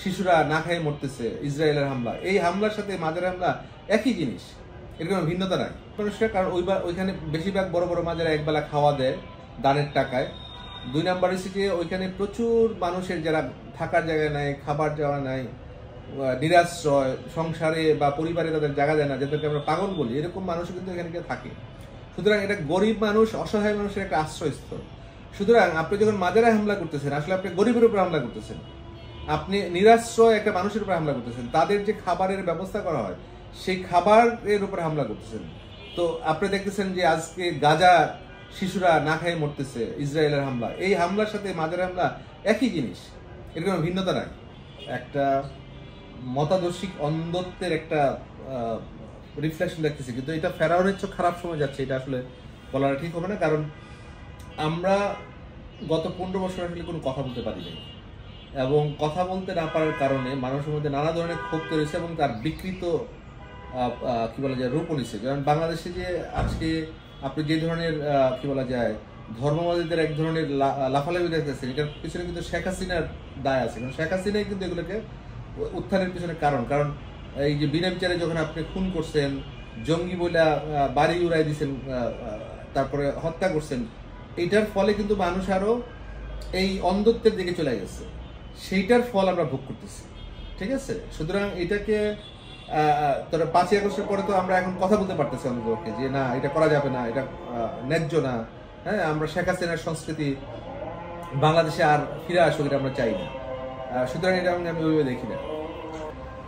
শিশুরা না খেয়ে মরতেছে, ইসরায়েলের হামলা, এই হামলার সাথে মাজারের হামলা একই জিনিস, এর কোনো ভিন্নতা নাই। কারণ ওইখানে বেশিরভাগ বড় বড় মাজারে একবেলা খাওয়া দেয় দানের টাকায়। 2 নাম্বার হচ্ছে যে ওইখানে প্রচুর মানুষের যারা থাকার জায়গা নাই, খাবার জায়গা নাই, নিরাশ্রয়, সংসারে বা পরিবারে তাদের জায়গা দেয় না, যাদেরকে আমরা পাগল বলি, এরকম মানুষও কিন্তু এখানে থাকে। সুতরাং এটা গরিব মানুষ, অসহায় মানুষের একটা আশ্রয়স্থল। সুতরাং আপনি যখন মাজারে হামলা করতেছেন, আসলে আপনি গরিবের উপর হামলা করতেছেন, আপনি নিরাশ্রয় একটা মানুষের উপর হামলা করতেছেন, তাদের যে খাবারের ব্যবস্থা করা হয় সেই খাবারের উপর হামলা করতেছেন। তো আপনি দেখতেছেন যে আজকে গাজা শিশুরা না খেয়ে মরতেছে, ইসরায়েলের হামলা, এই হামলার সাথে মাজারের হামলা একই জিনিস, এর কোনো ভিন্নতা নাই। একটা মতাদর্শিক অন্ধত্বের একটা রিফ্লেকশন দেখতেছি, কিন্তু এটা ফেরাউনের চেয়ে খারাপ সময় যাচ্ছে, এটা আসলে বলাটা ঠিক হবে না। কারণ আমরা গত 15 বছর আসলে কোনো কথা বলতে পারি নাই, এবং কথা বলতে না পারার কারণে মানুষের মধ্যে নানা ধরনের ক্ষোভ তৈরি হয়েছে এবং তার বিকৃত কি বলা যায় রূপ নিচ্ছে। যেমন বাংলাদেশে যে আজকে আপনি যে ধরনের কি বলা যায় ধর্মবাদীদের এক ধরনের লাফালাফি দেখতেছেন, এটার পিছনে কিন্তু শেখ হাসিনার দায় আছে। কারণ শেখ হাসিনাই কিন্তু এগুলোকে উত্থানের পিছনে কারণ এই যে বিনা বিচারে যখন আপনি খুন করছেন, জঙ্গি বইলা বাড়ি উড়াই দিচ্ছেন, তারপরে হত্যা করছেন, এইটার ফলে কিন্তু মানুষ আরো এই অন্ধত্বের দিকে চলে গেছে, সেইটার ফল আমরা ভোগ করতেছি। ঠিক আছে, সুতরাং এটাকে 5ই আগস্টের পরে তো আমরা এখন কথা বলতে পারতেছি অন্ততপক্ষে যে না, এটা করা যাবে না, এটা ন্যায্য না। হ্যাঁ, আমরা শেখ হাসিনার সংস্কৃতি বাংলাদেশে আর ফিরে আসুক, এটা আমরা চাই না। সুতরাং এটা আমি ওইভাবে দেখি না।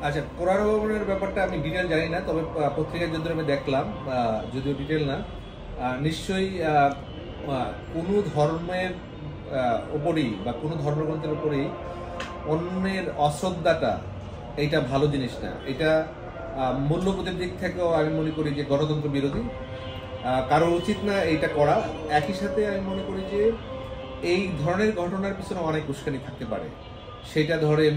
আচ্ছা, কোরআন অবমাননার ব্যাপারটা আমি ডিটেল জানি না, তবে পত্রিকায় যদি আমি দেখলাম, যদিও ডিটেল না, নিশ্চয়ই কোনো ধর্মের উপরেই বা কোনো ধর্মগ্রন্থের উপরেই অন্যের অশ্রদ্ধাটা এইটা ভালো জিনিস না। এটা মূল্যবোধের দিক থেকেও আমি মনে করি যে গণতন্ত্র বিরোধী, কারো উচিত না এইটা করা। একই সাথে আমি মনে করি যে এই ধরনের ঘটনার পিছনে অনেক উস্কানি থাকতে পারে। সেটা ধরেন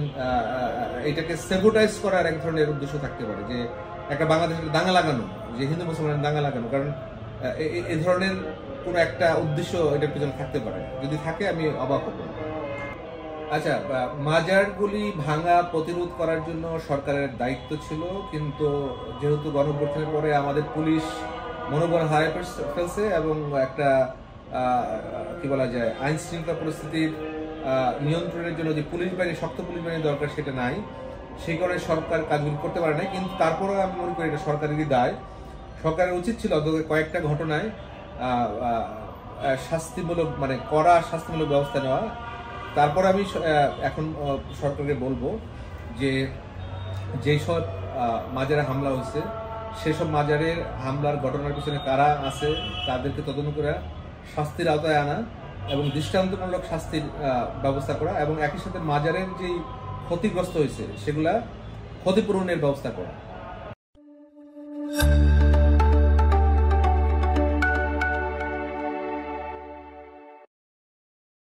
এটাকে সেবোটাইজ করার এক ধরনের উদ্দেশ্য থাকতে পারে, যে একটা বাংলাদেশের দাঙ্গা লাগানো, যে হিন্দু মুসলমানের দাঙ্গা লাগানো, কারণ এই ধরনের কোনো একটা উদ্দেশ্য এটার পিছনে থাকতে পারে। যদি থাকে আমি অবাক হব। আচ্ছা, মাজারগুলি ভাঙা প্রতিরোধ করার জন্য সরকারের দায়িত্ব ছিল, কিন্তু যেহেতু গণঅভ্যুত্থানের পরে আমাদের পুলিশ মনোবল হারিয়ে ফেলছে এবং একটা কি বলা যায় আইন শৃঙ্খলা পরিস্থিতির নিয়ন্ত্রণের জন্য যে পুলিশ বাহিনী, শক্ত পুলিশ বাহিনী দরকার, সেটা নাই। সেই কারণে সরকার কাজগুলি করতে পারে না। কিন্তু তারপরেও আমি মনে করি এটা সরকারেরই দায়। সরকারের উচিত ছিল কয়েকটা ঘটনায় শাস্তিমূলক, মানে কড়া শাস্তিমূলক ব্যবস্থা নেওয়া। তারপর আমি এখন সরকারকে বলবো যে যেসব মাজারে হামলা হয়েছে, সেসব মাজারের হামলার ঘটনার পিছনে কারা আছে তাদেরকে তদন্ত করে শাস্তির আওতায় আনা এবং দৃষ্টান্তমূলক শাস্তির ব্যবস্থা করা, এবং একই সাথে মাজারের যেই ক্ষতিগ্রস্ত হয়েছে সেগুলা ক্ষতিপূরণের ব্যবস্থা করা।